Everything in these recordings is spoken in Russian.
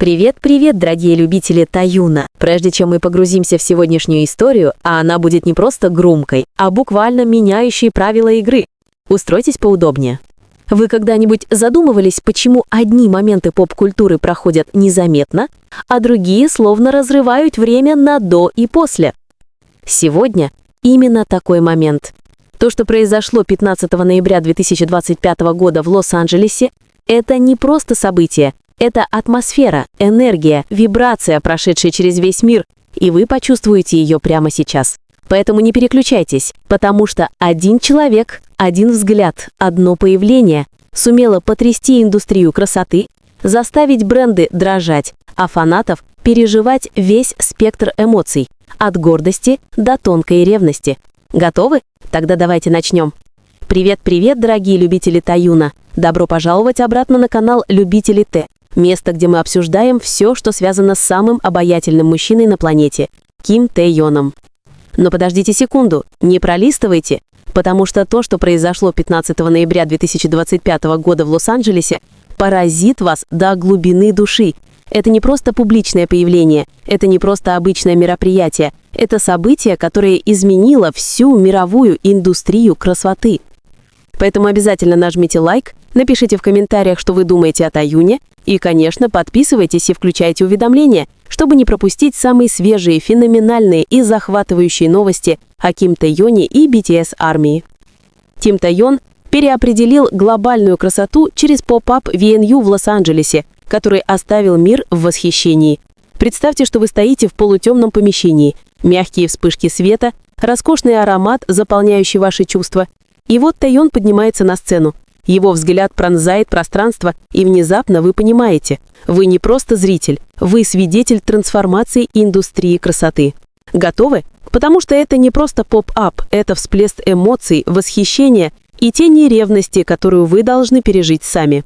Привет-привет, дорогие любители Таюна! Прежде чем мы погрузимся в сегодняшнюю историю, а она будет не просто громкой, а буквально меняющей правила игры. Устройтесь поудобнее. Вы когда-нибудь задумывались, почему одни моменты поп-культуры проходят незаметно, а другие словно разрывают время на «до» и «после»? Сегодня именно такой момент. То, что произошло 15 ноября 2025 года в Лос-Анджелесе, это не просто событие, это атмосфера, энергия, вибрация, прошедшая через весь мир, и вы почувствуете ее прямо сейчас. Поэтому не переключайтесь, потому что один человек, один взгляд, одно появление сумело потрясти индустрию красоты, заставить бренды дрожать, а фанатов переживать весь спектр эмоций, от гордости до тонкой ревности. Готовы? Тогда давайте начнем. Привет-привет, дорогие любители Таюна! Добро пожаловать обратно на канал Любители Т. Место, где мы обсуждаем все, что связано с самым обаятельным мужчиной на планете – Ким Тэ Йоном. Но подождите секунду, не пролистывайте, потому что то, что произошло 15 ноября 2025 года в Лос-Анджелесе, поразит вас до глубины души. Это не просто публичное появление, это не просто обычное мероприятие, это событие, которое изменило всю мировую индустрию красоты. Поэтому обязательно нажмите лайк, напишите в комментариях, что вы думаете о Таюне, и, конечно, подписывайтесь и включайте уведомления, чтобы не пропустить самые свежие, феноменальные и захватывающие новости о Ким Тэ Йоне и BTS-армии. Ким Тэ Йон переопределил глобальную красоту через поп-ап VNU в Лос-Анджелесе, который оставил мир в восхищении. Представьте, что вы стоите в полутемном помещении, мягкие вспышки света, роскошный аромат, заполняющий ваши чувства. И вот Тэ Йон поднимается на сцену. Его взгляд пронзает пространство, и внезапно вы понимаете, вы не просто зритель, вы свидетель трансформации индустрии красоты. Готовы? Потому что это не просто поп-ап, это всплеск эмоций, восхищения и тени ревности, которую вы должны пережить сами.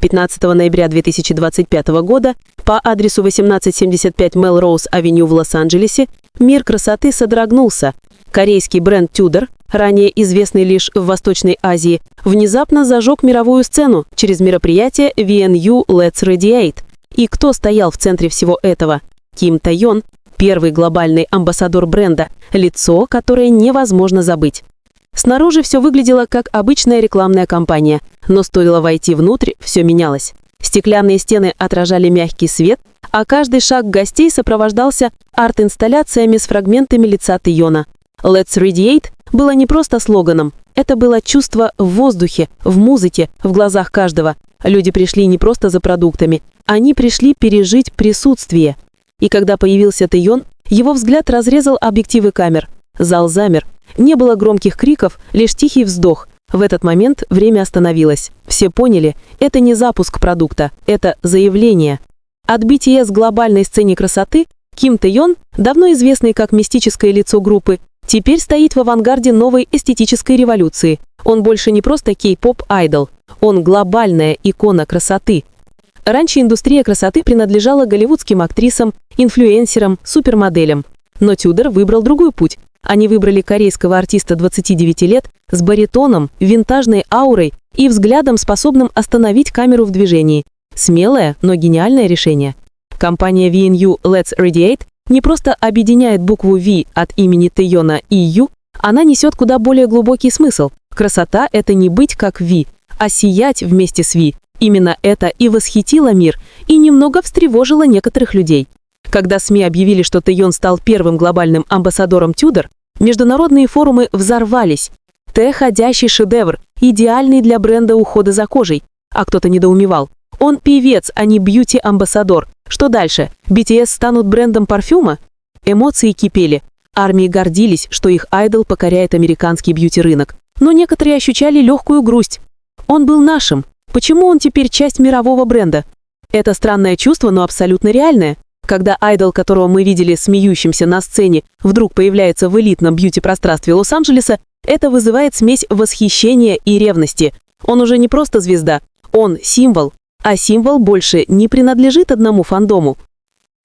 15 ноября 2025 года по адресу 1875 Мелроуз-авеню в Лос-Анджелесе мир красоты содрогнулся. Корейский бренд Tudor, ранее известный лишь в Восточной Азии, внезапно зажег мировую сцену через мероприятие VNU Let's Radiate. И кто стоял в центре всего этого? Ким Тэ Йон, первый глобальный амбассадор бренда, лицо, которое невозможно забыть. Снаружи все выглядело как обычная рекламная кампания, но стоило войти внутрь, все менялось. Стеклянные стены отражали мягкий свет, а каждый шаг гостей сопровождался арт-инсталляциями с фрагментами лица Тэ Йона. Let's Radiate было не просто слоганом, это было чувство в воздухе, в музыке, в глазах каждого. Люди пришли не просто за продуктами, они пришли пережить присутствие. И когда появился Тэ Йон, его взгляд разрезал объективы камер. Зал замер. Не было громких криков, лишь тихий вздох. В этот момент время остановилось. Все поняли, это не запуск продукта, это заявление. От BTS глобальной сцене красоты Ким Тэ Йон, давно известный как мистическое лицо группы, теперь стоит в авангарде новой эстетической революции. Он больше не просто кей-поп-айдол, он глобальная икона красоты. Раньше индустрия красоты принадлежала голливудским актрисам, инфлюенсерам, супермоделям. Но Tudor выбрал другой путь. Они выбрали корейского артиста 29 лет с баритоном, винтажной аурой и взглядом, способным остановить камеру в движении. Смелое, но гениальное решение. Компания VNU Let's Radiate не просто объединяет букву V от имени Тэ Йона и Ю, она несет куда более глубокий смысл. Красота — это не быть как V, а сиять вместе с V. Именно это и восхитило мир, и немного встревожило некоторых людей. Когда СМИ объявили, что Тэ Йон стал первым глобальным амбассадором Tudor, международные форумы взорвались. Тэ — ходячий шедевр, идеальный для бренда ухода за кожей. А кто-то недоумевал. Он певец, а не бьюти-амбассадор. Что дальше? BTS станут брендом парфюма? Эмоции кипели. Армии гордились, что их айдол покоряет американский бьюти-рынок. Но некоторые ощущали легкую грусть. Он был нашим. Почему он теперь часть мирового бренда? Это странное чувство, но абсолютно реальное. Когда айдол, которого мы видели смеющимся на сцене, вдруг появляется в элитном бьюти-пространстве Лос-Анджелеса, это вызывает смесь восхищения и ревности. Он уже не просто звезда, он символ. А символ больше не принадлежит одному фандому.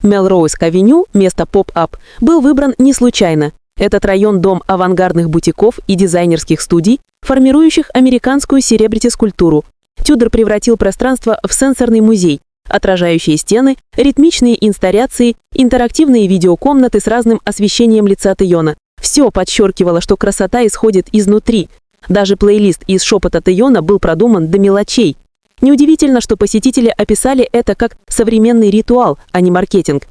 Мелроуз-авеню, место поп-ап, был выбран не случайно. Этот район – дом авангардных бутиков и дизайнерских студий, формирующих американскую селебрити-скульптуру. Tudor превратил пространство в сенсорный музей. Отражающие стены, ритмичные инсталляции, интерактивные видеокомнаты с разным освещением лица Тэйона. Все подчеркивало, что красота исходит изнутри. Даже плейлист из шепота Тэйона был продуман до мелочей. Неудивительно, что посетители описали это как современный ритуал, а не маркетинг.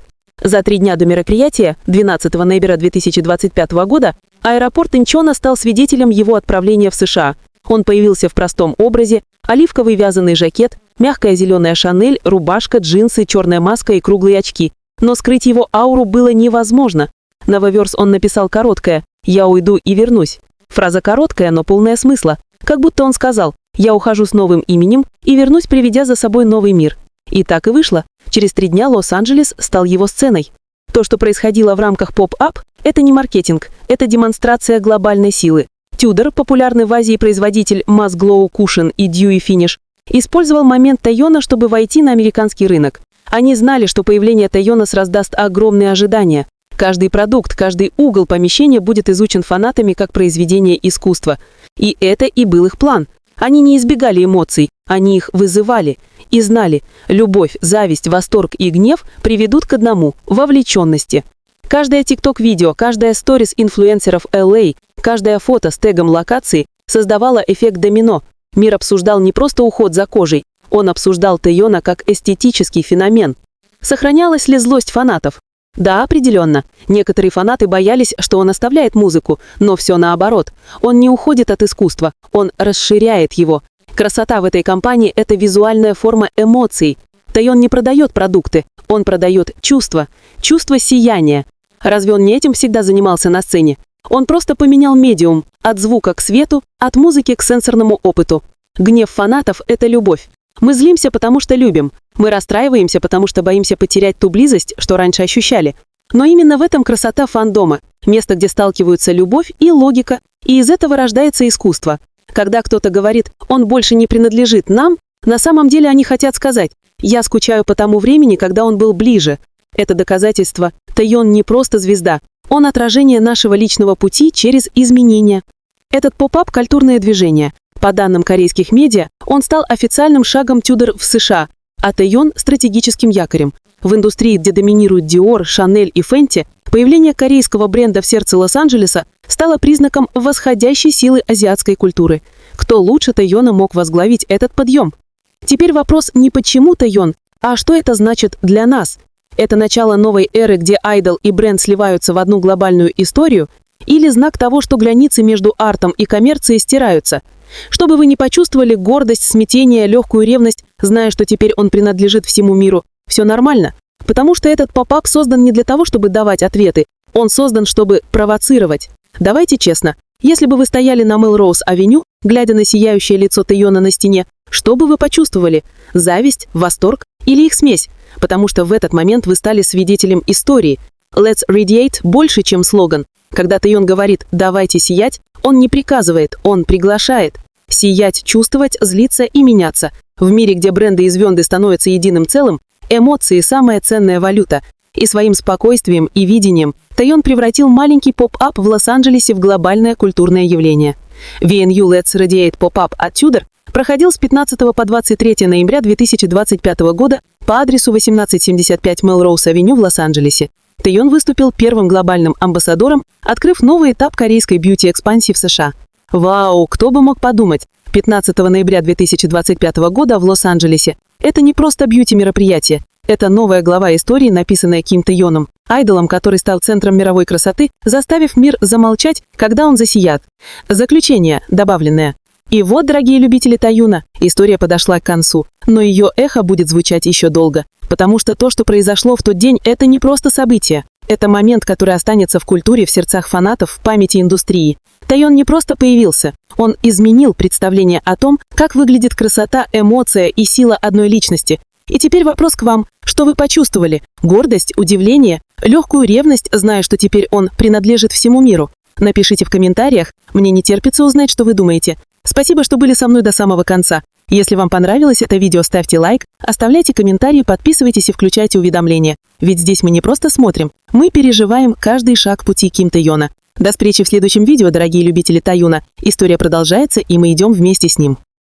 За 3 дня до мероприятия, 12 ноября 2025 года, аэропорт Инчона стал свидетелем его отправления в США. Он появился в простом образе: оливковый вязаный жакет, мягкая зеленая шанель, рубашка, джинсы, черная маска и круглые очки. Но скрыть его ауру было невозможно. На Weverse он написал короткое «Я уйду и вернусь». Фраза короткая, но полная смысла. Как будто он сказал: «Я ухожу с новым именем и вернусь, приведя за собой новый мир». И так и вышло. Через 3 дня Лос-Анджелес стал его сценой. То, что происходило в рамках поп-ап, это не маркетинг, это демонстрация глобальной силы. Tudor, популярный в Азии производитель Mass Glow Cushion и Dewy Finish, использовал момент Тэйона, чтобы войти на американский рынок. Они знали, что появление Тэйона создаст огромные ожидания. Каждый продукт, каждый угол помещения будет изучен фанатами как произведение искусства. И это и был их план. Они не избегали эмоций, они их вызывали. И знали, любовь, зависть, восторг и гнев приведут к одному – вовлеченности. Каждое тикток-видео, каждая сторис инфлюенсеров LA, каждое фото с тегом локации создавало эффект домино. Мир обсуждал не просто уход за кожей, он обсуждал Тэйона как эстетический феномен. Сохранялась ли злость фанатов? Да, определенно. Некоторые фанаты боялись, что он оставляет музыку, но все наоборот. Он не уходит от искусства, он расширяет его. Красота в этой компании – это визуальная форма эмоций. Тэйон не продает продукты, он продает чувства, чувство сияния. Разве он не этим всегда занимался на сцене? Он просто поменял медиум от звука к свету, от музыки к сенсорному опыту. Гнев фанатов – это любовь. Мы злимся, потому что любим. Мы расстраиваемся, потому что боимся потерять ту близость, что раньше ощущали. Но именно в этом красота фандома. Место, где сталкиваются любовь и логика, и из этого рождается искусство. Когда кто-то говорит «он больше не принадлежит нам», на самом деле они хотят сказать «я скучаю по тому времени, когда он был ближе». Это доказательство. Тэйон не просто звезда, он отражение нашего личного пути через изменения. Этот поп-ап – культурное движение. По данным корейских медиа, он стал официальным шагом Tudor в США, а Тэйон – стратегическим якорем. В индустрии, где доминируют Dior, Chanel и Fenty, появление корейского бренда в сердце Лос-Анджелеса стало признаком восходящей силы азиатской культуры. Кто лучше Тэйона мог возглавить этот подъем? Теперь вопрос не почему Тэйон, а что это значит для нас? Это начало новой эры, где айдол и бренд сливаются в одну глобальную историю, или знак того, что границы между артом и коммерцией стираются? Чтобы вы не почувствовали гордость, смятение, легкую ревность, зная, что теперь он принадлежит всему миру, все нормально. Потому что этот поп-ап создан не для того, чтобы давать ответы, он создан, чтобы провоцировать. Давайте честно, если бы вы стояли на Мелроуз-авеню, глядя на сияющее лицо Тэйона на стене, что бы вы почувствовали? Зависть, восторг или их смесь? Потому что в этот момент вы стали свидетелем истории. Let's radiate больше, чем слоган. Когда Тэйон говорит «давайте сиять», он не приказывает, он приглашает. Сиять, чувствовать, злиться и меняться. В мире, где бренды и звезды становятся единым целым, эмоции – самая ценная валюта. И своим спокойствием и видением Тэйон превратил маленький поп-ап в Лос-Анджелесе в глобальное культурное явление. VNU Let's Radiate Pop-Up от Tudor проходил с 15 по 23 ноября 2025 года по адресу 1875 Мелроуз-авеню в Лос-Анджелесе. Тэйон выступил первым глобальным амбассадором, открыв новый этап корейской бьюти-экспансии в США. Вау, кто бы мог подумать, 15 ноября 2025 года в Лос-Анджелесе. Это не просто бьюти-мероприятие, это новая глава истории, написанная Ким Тэйоном, айдолом, который стал центром мировой красоты, заставив мир замолчать, когда он засият. Заключение, добавленное. И вот, дорогие любители Тэйона, история подошла к концу, но ее эхо будет звучать еще долго, потому что то, что произошло в тот день, это не просто событие. Это момент, который останется в культуре, в сердцах фанатов, в памяти индустрии. Тэйон не просто появился, он изменил представление о том, как выглядит красота, эмоция и сила одной личности. И теперь вопрос к вам. Что вы почувствовали? Гордость, удивление, легкую ревность, зная, что теперь он принадлежит всему миру? Напишите в комментариях, мне не терпится узнать, что вы думаете. Спасибо, что были со мной до самого конца. Если вам понравилось это видео, ставьте лайк, оставляйте комментарии, подписывайтесь и включайте уведомления. Ведь здесь мы не просто смотрим, мы переживаем каждый шаг пути Ким Тэйона. До встречи в следующем видео, дорогие любители Тэйона. История продолжается, и мы идем вместе с ним.